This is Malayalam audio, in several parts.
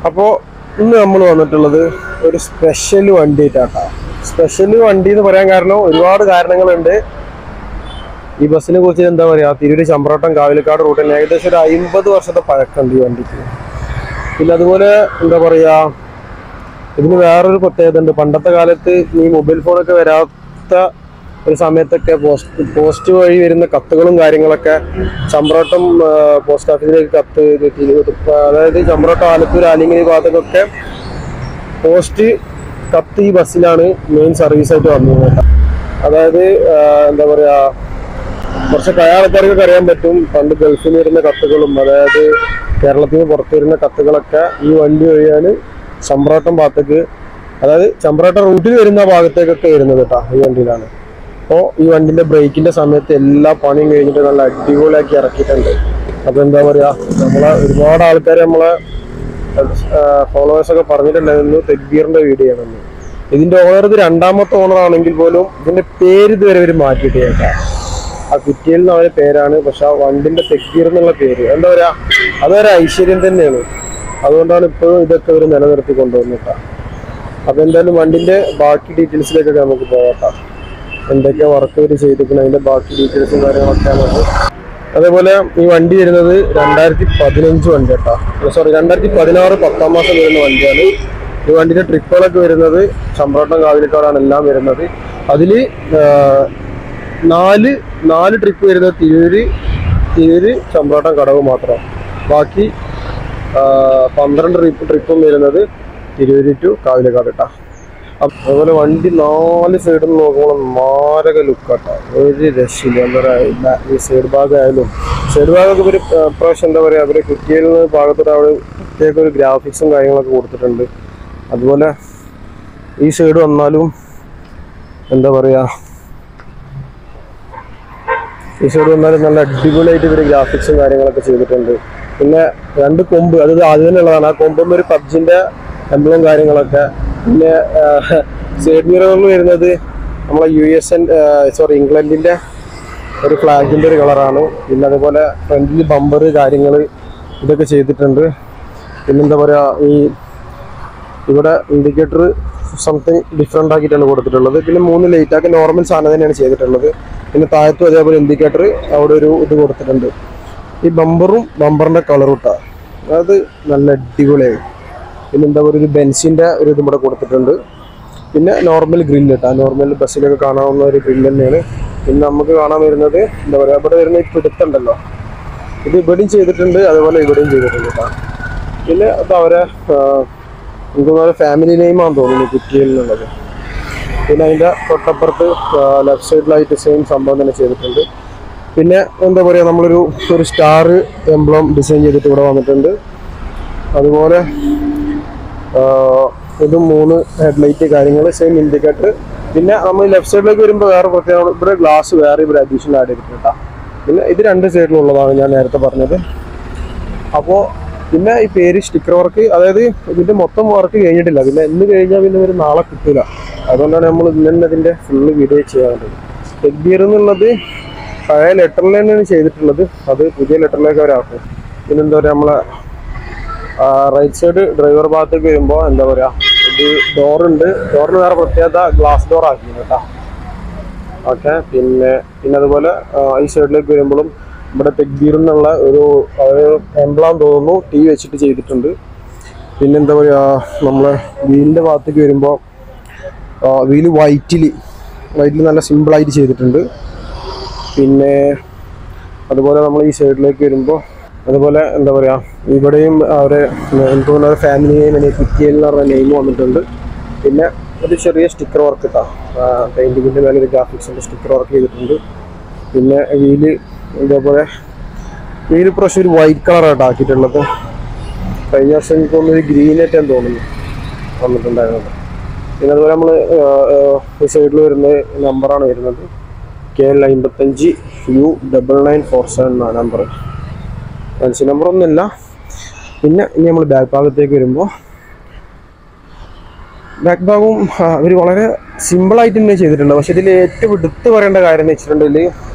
അപ്പോൾ ഇന്ന് നമ്മൾ വന്നിട്ടുള്ളത് ഒരു സ്പെഷ്യൽ വണ്ടിയിട്ടാണ്. സ്പെഷ്യൽ വണ്ടി എന്ന് പറയാൻ കാരണം ഒരുപാട് കാരണങ്ങളുണ്ട്. ഈ ബസ്സിനെ കുറിച്ച് എന്താ പറയുക, തിരൂര് ചമ്പ്രോട്ടം കാവിലക്കാട് റൂട്ടിൽ ഏകദേശം ഒരു 50 വർഷത്തെ പഴക്കമുണ്ട് ഈ വണ്ടിക്ക്. പിന്നെ അതുപോലെ എന്താ പറയുക, ഇതിന് വേറൊരു പ്രത്യേകത ഉണ്ട്. പണ്ടത്തെ കാലത്ത് ഈ മൊബൈൽ ഫോണൊക്കെ വരാത്ത ഒരു സമയത്തൊക്കെ പോസ്റ്റ് വഴി വരുന്ന കത്തുകളും കാര്യങ്ങളൊക്കെ ചമ്പ്രോട്ടം പോസ്റ്റ് ഓഫീസിലേക്ക് കത്ത്, അതായത് ചമ്പ്രോട്ടം ആലത്തൂർ ആലിങ്ങൽ ഭാഗത്തൊക്കെ പോസ്റ്റ് കത്ത് ഈ ബസ്സിലാണ് മെയിൻ സർവീസായിട്ട് വന്നത്. അതായത് എന്താ പറയുക, കുറച്ച് ആൾക്കാർക്കൊക്കെ അറിയാൻ പറ്റും, പണ്ട് ഗൾഫിൽ നിന്ന് വരുന്ന കത്തുകളും അതായത് കേരളത്തിൽ നിന്ന് പുറത്തു വരുന്ന കത്തുകളൊക്കെ ഈ വണ്ടി വഴിയാണ് ചമ്പ്രോട്ടം ഭാഗത്തേക്ക്, അതായത് ചമ്പ്രോട്ടം റൂട്ടിൽ വരുന്ന ഭാഗത്തേക്കൊക്കെ വരുന്നത് കേട്ടോ, ഈ വണ്ടിയിലാണ്. അപ്പോൾ ഈ വണ്ടിൻ്റെ ബ്രേക്കിൻ്റെ സമയത്ത് എല്ലാ പണിയും കഴിഞ്ഞിട്ട് നല്ല അടിപൊളിയാക്കി ഇറക്കിയിട്ടുണ്ട്. അപ്പോൾ എന്താ പറയുക, ഒരുപാട് ആൾക്കാർ നമ്മളെ ഫോളോവേഴ്സൊക്കെ പറഞ്ഞിട്ടുണ്ടായിരുന്നു തെക്ബീറിൻ്റെ വീഡിയോ ആണെന്ന്. ഇതിൻ്റെ ഓണർ ഇത് രണ്ടാമത്തെ ഓണർ ആണെങ്കിൽ പോലും ഇതിൻ്റെ പേര് ഇതുവരെ അവർ മാറ്റിയിട്ട് കേൾക്കാം. ആ കുറ്റിയിൽ നിന്ന് അവരുടെ പേരാണ്, പക്ഷെ ആ വണ്ടിൻ്റെ തെക്ബീർ എന്നുള്ള പേര് എന്താ പറയുക, അതൊരു ഐശ്വര്യം തന്നെയാണ്. അതുകൊണ്ടാണ് ഇപ്പോഴും ഇതൊക്കെ അവർ നിലനിർത്തി കൊണ്ടുവന്നിട്ടാണ്. അപ്പോൾ എന്തായാലും വണ്ടിൻ്റെ ബാക്കി ഡീറ്റെയിൽസിലേക്കൊക്കെ നമുക്ക് പോകട്ടാം. എന്തൊക്കെ വർക്ക് അവർ ചെയ്തിരിക്കണം അതിൻ്റെ ബാക്കി ഡീറ്റെയിൽസും കാര്യങ്ങളൊക്കെയാണ്. അതേപോലെ ഈ വണ്ടി വരുന്നത് 2015 വണ്ടി കേട്ടോ, സോറി 2016 10-ാം മാസം വരുന്ന വണ്ടിയാണ്. ഈ വണ്ടിൻ്റെ ട്രിപ്പുകളൊക്കെ വരുന്നത് ചമ്പ്രോട്ടം കാവിലക്കാടാണ് എല്ലാം വരുന്നത്. അതിൽ 4 ട്രിപ്പ് വരുന്നത് തിരൂര് ചമ്പ്രോട്ടം കടവ് മാത്രം. ബാക്കി 12 ട്രിപ്പും വരുന്നത് തിരൂര് ടു കാവിലക്കാട് കേട്ടോ. അതുപോലെ വണ്ടി 4 സൈഡിൽ നിന്ന് നോക്കുമ്പോൾ മാരക ലുക്കാട്ടോ, ഒരു രക്ഷയില്ല. എന്താ പറയുക, ഈ സൈഡ് ഭാഗമൊക്കെ ഒരു പ്രാവശ്യം എന്താ പറയുക, അവര് കുറ്റിയിൽ നിന്ന് ഭാഗത്തോടെ അവിടെ പ്രത്യേക ഒരു ഗ്രാഫിക്സും കാര്യങ്ങളൊക്കെ കൊടുത്തിട്ടുണ്ട്. അതുപോലെ ഈ സൈഡ് വന്നാലും എന്താ പറയുക, ഈ സൈഡ് വന്നാലും നല്ല അടിപൊളിയായിട്ട് ഇവർ ഗ്രാഫിക്സും കാര്യങ്ങളൊക്കെ ചെയ്തിട്ടുണ്ട്. പിന്നെ 2 കൊമ്പ്, അത് ആദ്യം തന്നെ ഉള്ളതാണ്. ആ കൊമ്പും ഒരു പബ്ജിൻ്റെ എംബ്ലം കാര്യങ്ങളൊക്കെ. പിന്നെ സൈഡ് മിററിൽ വരുന്നത് നമ്മളെ ഇംഗ്ലണ്ടിൻ്റെ ഒരു ഫ്ലാഗിൻ്റെ ഒരു കളറാണ്. പിന്നെ അതുപോലെ ഫ്രണ്ടിൽ ബമ്പർ കാര്യങ്ങൾ ഇതൊക്കെ ചെയ്തിട്ടുണ്ട്. പിന്നെന്താ പറയുക, ഇവിടെ ഇൻഡിക്കേറ്റർ സംതിങ് ഡിഫറെൻ്റ് ആക്കിയിട്ടാണ് കൊടുത്തിട്ടുള്ളത്. പിന്നെ 3 ലൈറ്റൊക്കെ നോർമൽ സാധനം തന്നെയാണ് ചെയ്തിട്ടുള്ളത്. പിന്നെ താഴത്തും അതേപോലെ ഇൻഡിക്കേറ്റർ അവിടെ ഒരു ഇത് കൊടുത്തിട്ടുണ്ട്. ഈ ബമ്പറിൻ്റെ കളറും ഇട്ടാ അത് നല്ല അടിപൊളിയായി. പിന്നെ എന്താ പറയുക, ഒരു ബെൻസിൻ്റെ ഒരു ഇതും ഇവിടെ കൊടുത്തിട്ടുണ്ട്. പിന്നെ നോർമൽ ഗ്രില്ല് കേട്ടോ, നോർമൽ ബസ്സിലൊക്കെ കാണാവുന്ന ഒരു ഗ്രില്ല് തന്നെയാണ്. പിന്നെ നമുക്ക് കാണാൻ വരുന്നത് എന്താ പറയുക, ഇവിടെ വരുന്ന ഈ പിടുത്തുണ്ടല്ലോ, ഇത് ഇവിടെയും ചെയ്തിട്ടുണ്ട്, അതുപോലെ ഇവിടെയും ചെയ്തിട്ടുണ്ട് കേട്ടോ. പിന്നെ അത് അവരെ എനിക്ക് ഫാമിലി നെയിമാണെന്ന് തോന്നുന്നു കുറ്റിയിൽ നിന്നുള്ളത്. പിന്നെ അതിൻ്റെ തൊട്ടപ്പുറത്ത് ലെഫ്റ്റ് സൈഡിലായിട്ട് സെയിം സംഭവം തന്നെ ചെയ്തിട്ടുണ്ട്. പിന്നെ എന്താ പറയുക, നമ്മളൊരു സ്റ്റാർ എംബ്ലം ഡിസൈൻ ചെയ്തിട്ട് ഇവിടെ വന്നിട്ടുണ്ട്. അതുപോലെ ഇതും 3 ഹെഡ്ലൈറ്റ് കാര്യങ്ങൾ, സെയിം ഇൻഡിക്കേറ്റർ. പിന്നെ നമ്മൾ ലെഫ്റ്റ് സൈഡിലേക്ക് വരുമ്പോൾ വേറെ പ്രത്യേകത, ഇവിടെ ഗ്ലാസ് വേറെ ഇവിടെ അഡീഷണൽ ആഡ് ചെയ്തിട്ടുണ്ട് കേട്ടോ. പിന്നെ ഇത് 2 സൈഡിലുള്ളതാണ് ഞാൻ നേരത്തെ പറഞ്ഞത്. അപ്പോൾ പിന്നെ ഈ പേര് സ്റ്റിക്കർ വർക്ക്, അതായത് ഇതിൻ്റെ മൊത്തം വർക്ക് കഴിഞ്ഞിട്ടില്ല. പിന്നെ ഇന്ന് കഴിഞ്ഞാൽ പിന്നെ ഒരു നാളെ കിട്ടില്ല. അതുകൊണ്ടാണ് നമ്മൾ ഇന്ന് തന്നെ ഇതിൻ്റെ ഫുള്ള് വീഡിയോ ചെയ്യാറുള്ളത്. തെക്ബീർ എന്നുള്ളത് പഴയ ലെറ്ററിൽ തന്നെയാണ് ചെയ്തിട്ടുള്ളത്, അത് പുതിയ ലെറ്ററിലേക്ക് അവരാക്കും. പിന്നെന്താ പറയുക, നമ്മളെ റൈറ്റ് സൈഡ് ഡ്രൈവർ ഭാഗത്തേക്ക് വരുമ്പോൾ എന്താ പറയുക, ഇത് ഡോറുണ്ട്. ഡോറിന് വേറെ പ്രത്യേകത, ഗ്ലാസ് ഡോർ ആക്കിയിരുന്നു കേട്ടോ. ഓക്കെ. പിന്നെ അതുപോലെ ഈ സൈഡിലേക്ക് വരുമ്പോഴും ഇവിടെ തെക്ബീർ എന്നുള്ള ഒരു എംബ്ലം തോന്നുന്നു ടി വെച്ചിട്ട് ചെയ്തിട്ടുണ്ട്. പിന്നെ എന്താ പറയുക, നമ്മളെ വീലിൻ്റെ ഭാഗത്തേക്ക് വരുമ്പോൾ വീല് വൈറ്റിൽ നല്ല സിമ്പിളായിട്ട് ചെയ്തിട്ടുണ്ട്. പിന്നെ അതുപോലെ നമ്മൾ ഈ സൈഡിലേക്ക് വരുമ്പോൾ അതുപോലെ എന്താ പറയുക, ഇവിടെയും അവരെ എനിക്ക് തോന്നുന്ന ഒരു ഫാമിലി നെയിം കുറ്റിയിൽ എന്ന് പറഞ്ഞ നെയിം വന്നിട്ടുണ്ട്. പിന്നെ ഒരു ചെറിയ സ്റ്റിക്കർ വർക്ക് ഇട്ടാ, പെയിൻറ്റിങ്ങിൻ്റെ മേലെ ഒരു ഗ്രാഫിക്സിൻ്റെ സ്റ്റിക്കർ വർക്ക് ചെയ്തിട്ടുണ്ട്. പിന്നെ ഇതേപോലെ വീല് പ്രാവശ്യം ഒരു വൈറ്റ് കളറായിട്ട് ആക്കിയിട്ടുള്ളത്. കഴിഞ്ഞ വർഷം എനിക്ക് തോന്നുന്നു ഒരു ഗ്രീനായിട്ടാണ് തോന്നുന്നു വന്നിട്ടുണ്ടായിരുന്നത്. പിന്നെ അതുപോലെ നമ്മൾ ഈ സൈഡിൽ വരുന്ന നമ്പറാണ് വരുന്നത്, KL 55 U9947 എന്നാണ് നമ്പർ. ഫാൻസി നമ്പർ ഒന്നുമില്ല. പിന്നെ ഇനി നമ്മൾ ബാക്ക് ഭാഗത്തേക്ക് വരുമ്പോൾ ബാക്ക് ഭാഗവും അവർ വളരെ സിമ്പിളായിട്ട് തന്നെ ചെയ്തിട്ടുണ്ട്. പക്ഷെ ഇതിൽ ഏറ്റവും എടുത്ത് പറയേണ്ട കാര്യം എന്ന് വെച്ചിട്ടുണ്ടെങ്കിൽ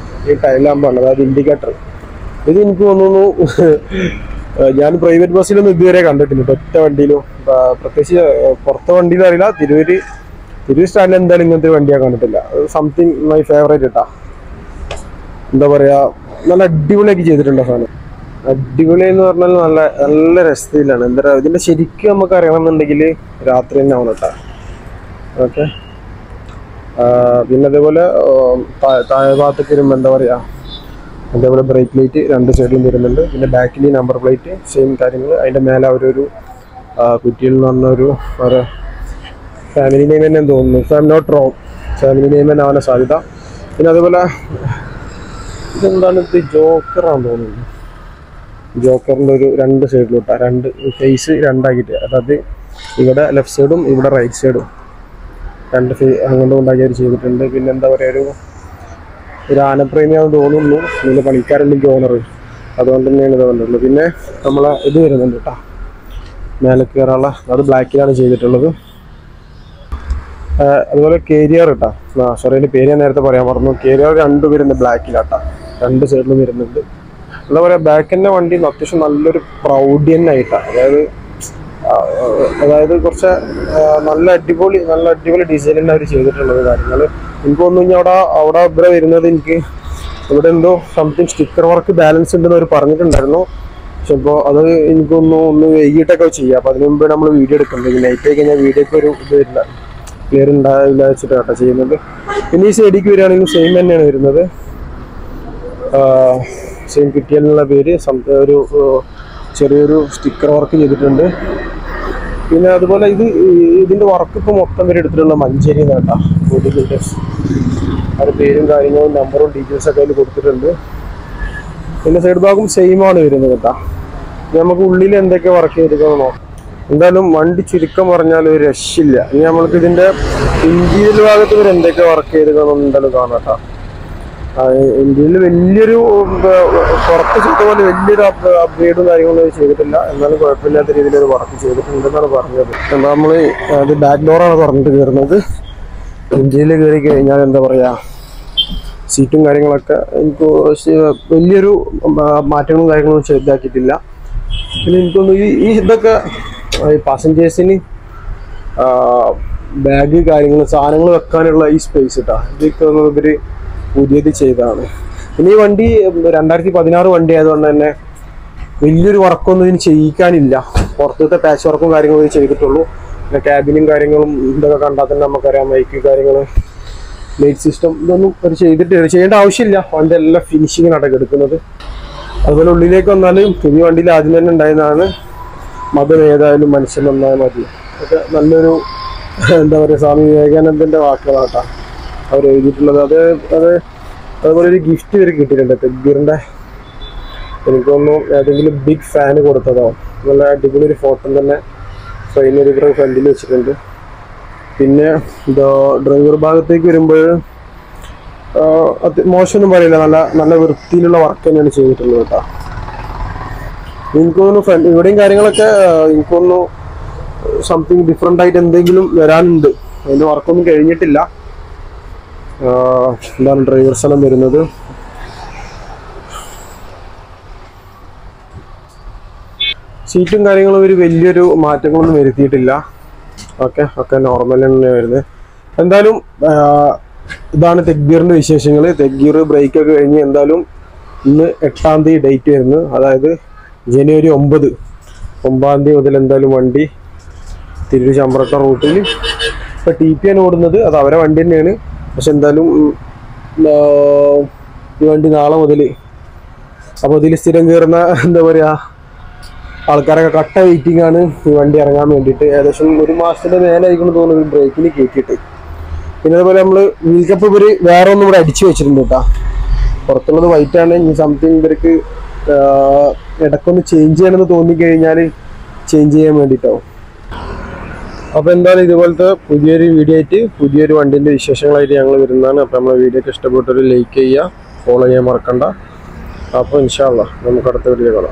ഈ ടൈൽ ലാമ്പാണ്, അതായത് ഇൻഡിക്കേറ്റർ. ഇത് എനിക്ക് തോന്നുന്നു ഞാൻ പ്രൈവറ്റ് ബസ്സിലൊന്നും ഇതുവരെ കണ്ടിട്ടില്ല. ഒറ്റ വണ്ടിയിലും പ്രത്യേകിച്ച് പുറത്തെ വണ്ടിയിലും അറിയില്ല. തിരൂർ സ്റ്റാൻഡിൽ എന്തായാലും ഇങ്ങനത്തെ വണ്ടിയാ കണ്ടിട്ടില്ല. സംതിങ് മൈ ഫേവറേറ്റ് കേട്ടാ. എന്താ പറയാ, നല്ല അടിപൊളിയാക്കി ചെയ്തിട്ടുണ്ട് സാധനം. അടിപൊളി എന്ന് പറഞ്ഞാൽ നല്ല നല്ല രസത്തിലാണ്. എന്താ പറയുക, ഇതിന്റെ ശരിക്കും നമുക്ക് അറിയണമെന്നുണ്ടെങ്കിൽ രാത്രി തന്നെ ആവണം കേട്ടാ. ഓക്കെ. പിന്നെ അതേപോലെ താഴെ ഭാഗത്തേക്ക് വരുമ്പോൾ എന്താ പറയാ, അതേപോലെ ബ്രേക്ക് ലൈറ്റ് 2 സൈഡിലും വരുന്നുണ്ട്. പിന്നെ ബാക്കിൽ നമ്പർ പ്ലേറ്റ് സെയിം കാര്യങ്ങൾ. അതിന്റെ മേലെ അവരൊരു കുറ്റിയിൽ എന്ന് പറഞ്ഞൊരു ഫാമിലി നെയിം തന്നെ തോന്നുന്നു. If I am not wrong, family name തന്നെ ആവാൻ സാധ്യത. പിന്നെ അതേപോലെ ഇതെന്താണ്, ഇത് ജോക്കറാന്ന് തോന്നുന്നു. ജോക്കറിന്റെ ഒരു 2 സൈഡിലോട്ടാ, 2 ഫേസ് 2ആക്കിയിട്ട്. അതായത് ഇവിടെ ലെഫ്റ്റ് സൈഡും ഇവിടെ റൈറ്റ് സൈഡും 2 അങ്ങോട്ടും ഉണ്ടാക്കി അവർ ചെയ്തിട്ടുണ്ട്. പിന്നെ എന്താ പറയുക, ഒരു ആനപ്രേമിയാണെന്ന് തോന്നുന്നു. ഇതിൻ്റെ പണിക്കാരുണ്ടെങ്കിൽ ഓണർ, അതുകൊണ്ട് തന്നെയാണ് ഇത് വന്നിട്ടുള്ളത്. പിന്നെ നമ്മളെ ഇത് വരുന്നുണ്ട് കേട്ടോ, മേലെ കയറാനുള്ള, അത് ബ്ലാക്കിലാണ് ചെയ്തിട്ടുള്ളത്. അതുപോലെ കേരിയർ കേട്ടോ, സോറി അതിൻ്റെ പേര് ഞാൻ നേരത്തെ പറയാൻ പറഞ്ഞു. കേരിയർ 2 വരുന്നത് ബ്ലാക്കിലാട്ടോ, 2 സൈഡിലും വരുന്നുണ്ട്. എന്താ പറയുക, ബാക്ക് തന്നെ വണ്ടി അത്യാവശ്യം നല്ലൊരു പ്രൗഢിയൻ ആയിട്ടാണ്. അതായത് കുറച്ച് നല്ല അടിപൊളി ഡിസൈനിലാണ് അവർ ചെയ്തിട്ടുള്ളത് കാര്യങ്ങൾ. എനിക്ക് തോന്നുന്നു അവിടെ ഇവിടെ വരുന്നത്, എനിക്ക് ഇവിടെ എന്തോ സംതിങ് സ്റ്റിക്കർ വർക്ക് ബാലൻസ് ഉണ്ടെന്ന് അവർ പറഞ്ഞിട്ടുണ്ടായിരുന്നു. പക്ഷെ ഇപ്പോൾ അത് ഒന്ന് വൈകിട്ടൊക്കെ ചെയ്യാം. അപ്പോൾ അതിന് മുമ്പ് നമ്മൾ വീഡിയോ എടുക്കുന്നത്, നൈറ്റ് ആയി കഴിഞ്ഞാൽ വീഡിയോക്ക് ഒരു ഇത് വരില്ല, ക്ലിയർ ഉണ്ടാവില്ല വെച്ചിട്ട് കേട്ടോ ചെയ്യുന്നത്. പിന്നെ ഈ സൈഡിലേക്ക് വരികയാണെങ്കിൽ സെയിം തന്നെയാണ് വരുന്നത്. സെയിം കിട്ടിയെന്നുള്ള പേര് ഒരു ചെറിയൊരു സ്റ്റിക്കർ വർക്ക് ചെയ്തിട്ടുണ്ട്. പിന്നെ അതുപോലെ ഇതിൻ്റെ വർക്ക് ഇപ്പോൾ മൊത്തം പേര് എടുത്തിട്ടുള്ള മഞ്ചേരി കേട്ടോ. ബോഡിബിൽഡർ അവരുടെ പേരും കാര്യങ്ങളും നമ്പറും ഡീറ്റെയിൽസൊക്കെ അതിൽ കൊടുത്തിട്ടുണ്ട്. പിന്നെ സൈഡ് ഭാഗം സെയിമാണ് വരുന്നത് കേട്ടോ. നമുക്ക് ഉള്ളിൽ എന്തൊക്കെ വർക്ക് ചെയ്തിരിക്കണമെന്നോ. എന്തായാലും വണ്ടി ചുരുക്കം പറഞ്ഞാൽ ഒരു രക്ഷയില്ല. ഇനി നമ്മൾക്ക് ഇതിൻ്റെ ഇന്റീരിയർ ഭാഗത്ത് ഇവർ എന്തൊക്കെ വർക്ക് ചെയ്തിരിക്കണം എന്തായാലും കാണാം കേട്ടോ. ഇന്ത്യയിൽ വലിയൊരു പുറത്ത് ചെയ്ത പോലെ വലിയൊരു അപ്ഗ്രേഡും കാര്യങ്ങളൊന്നും ചെയ്തിട്ടില്ല. എന്നാലും കുഴപ്പമില്ലാത്ത രീതിയിൽ ഒരു വർക്ക് ചെയ്തിട്ടുണ്ടെന്നാണ് പറഞ്ഞത്. നമ്മൾ അത് ബാക്ക് ഡോറാണ് തുറന്നിട്ട് കയറുന്നത്. ഇന്ത്യയിൽ കയറി കഴിഞ്ഞാൽ എന്താ പറയുക, സീറ്റും കാര്യങ്ങളൊക്കെ എനിക്ക് വലിയൊരു മാറ്റങ്ങളും കാര്യങ്ങളും ചെയ്താക്കിയിട്ടില്ല. പിന്നെ എനിക്കൊന്ന് ഈ ഇതൊക്കെ പാസഞ്ചേഴ്സിന് ബാഗ് കാര്യങ്ങൾ സാധനങ്ങൾ വെക്കാനുള്ള ഈ സ്പേസ് ഇട്ടാ, ഇതൊക്കെ ഇവർ പുതിയത് ചെയ്തതാണ്. പിന്നെ ഈ വണ്ടി 2016 വണ്ടി ആയതുകൊണ്ട് തന്നെ വലിയൊരു വർക്കൊന്നും ഇതിന് ചെയ്യിക്കാനില്ല. പുറത്തത്തെ പാച്ച് വർക്കും കാര്യങ്ങളും ചെയ്തിട്ടുള്ളൂ. പിന്നെ ക്യാബിനും കാര്യങ്ങളും ഇതൊക്കെ കണ്ടാൽ തന്നെ നമുക്കറിയാം, മൈക്ക് കാര്യങ്ങൾ, ലൈറ്റ് സിസ്റ്റം ഇതൊന്നും അവർ ചെയ്യേണ്ട ആവശ്യമില്ല. വണ്ടി എല്ലാം ഫിനിഷിങ്ങിനാണ് എടുക്കുന്നത്. അതുപോലെ ഉള്ളിലേക്ക് വന്നാൽ ഈ വണ്ടിയിൽ ആദ്യം തന്നെ ഉണ്ടായിരുന്നതാണ് മതം ഏതായാലും മനുഷ്യൻ നന്നായി മതി. ഒക്കെ നല്ലൊരു എന്താ പറയുക, സ്വാമി വിവേകാനന്ദൻ്റെ വാക്കുകളാട്ടാ അവർ എഴുതിയിട്ടുള്ളത്. അതുപോലെ ഒരു ഗിഫ്റ്റ് ഇവർ കിട്ടിയിട്ടുണ്ട് തെഗ്ബീറിൻ്റെ. എനിക്കൊന്നും ഏതെങ്കിലും ബിഗ് ഫാന് കൊടുത്തതോ. നല്ല അടിപൊളി ഒരു ഫോട്ടോ തന്നെ ഫൈനൽ ഫ്രണ്ടിൽ വെച്ചിട്ടുണ്ട്. പിന്നെ ഡ്രൈവർ ഭാഗത്തേക്ക് വരുമ്പോൾ മോശമൊന്നും പറയില്ല, നല്ല വൃത്തിയിലുള്ള വർക്ക് തന്നെയാണ് ചെയ്തിട്ടുള്ളത് കേട്ടോ. എനിക്കൊന്നു ഇവിടെയും കാര്യങ്ങളൊക്കെ എനിക്കൊന്നു സംതിങ് ഡിഫറെൻ്റ് ആയിട്ട് എന്തെങ്കിലും വരാനുണ്ട്. അതിൻ്റെ വർക്കൊന്നും കഴിഞ്ഞിട്ടില്ല. എന്താണ് ഡ്രൈവർ സ്ഥലം വരുന്നത്. സീറ്റും കാര്യങ്ങളും ഒരു വലിയൊരു മാറ്റങ്ങളൊന്നും വരുത്തിയിട്ടില്ല. ഒക്കെ നോർമൽ തന്നെ വരുന്നത്. എന്തായാലും ഇതാണ് തെഗ്ബീറിൻ്റെ വിശേഷങ്ങൾ. തെഗ്ബീർ ബ്രേക്കൊക്കെ കഴിഞ്ഞ് എന്തായാലും ഇന്ന് 8-ാം തീയതി ഡേറ്റ് വരുന്നത്. അതായത് ജനുവരി 9-ാം തീയതി മുതൽ എന്തായാലും വണ്ടി തിരൂർ ചമ്പ്രട്ട റൂട്ടിൽ ഇപ്പോൾ TP ആണ് ഓടുന്നത്. അത് അവരെ വണ്ടി തന്നെയാണ്. പക്ഷെ എന്തായാലും ഈ വണ്ടി നാളെ മുതൽ, അപ്പോൾ ഇതിൽ സ്ഥിരം കയറുന്ന എന്താ പറയുക ആൾക്കാരൊക്കെ കട്ട വെയിറ്റിംഗ് ആണ് ഈ വണ്ടി ഇറങ്ങാൻ വേണ്ടിയിട്ട്. ഏകദേശം 1 മാസത്തിൻ്റെ മേലായിരിക്കണം തോന്നുന്നു ബ്രേക്കിന് കയറ്റിയിട്ട്. പിന്നെ അതുപോലെ നമ്മൾ വീൽ കപ്പ് ഇവർ വേറെ ഒന്നും ഇവിടെ അടിച്ചു വെച്ചിട്ടുണ്ട് കേട്ടോ. പുറത്തുള്ളത് വൈറ്റാണ്. ഇനി സംതിങ് ഇവർക്ക് ഇടയ്ക്കൊന്ന് ചേഞ്ച് ചെയ്യണമെന്ന് തോന്നിക്കഴിഞ്ഞാൽ ചേഞ്ച് ചെയ്യാൻ വേണ്ടിയിട്ടാവും. അപ്പോൾ എന്തായാലും ഇതുപോലത്തെ പുതിയൊരു വീഡിയോ ആയിട്ട് പുതിയൊരു വണ്ടീൻ്റെ വിശേഷങ്ങളായിട്ട് ഞങ്ങൾ വരുന്നതാണ്. അപ്പോൾ നമ്മളെ വീഡിയോക്ക് ഇഷ്ടപ്പെട്ടൊരു ലൈക്ക് ചെയ്യുക, ഫോളോ ചെയ്യാൻ മറക്കണ്ട. അപ്പോൾ ഇൻഷാ അല്ലാഹ് നമുക്ക് അടുത്ത വീഡിയോ കാണാം.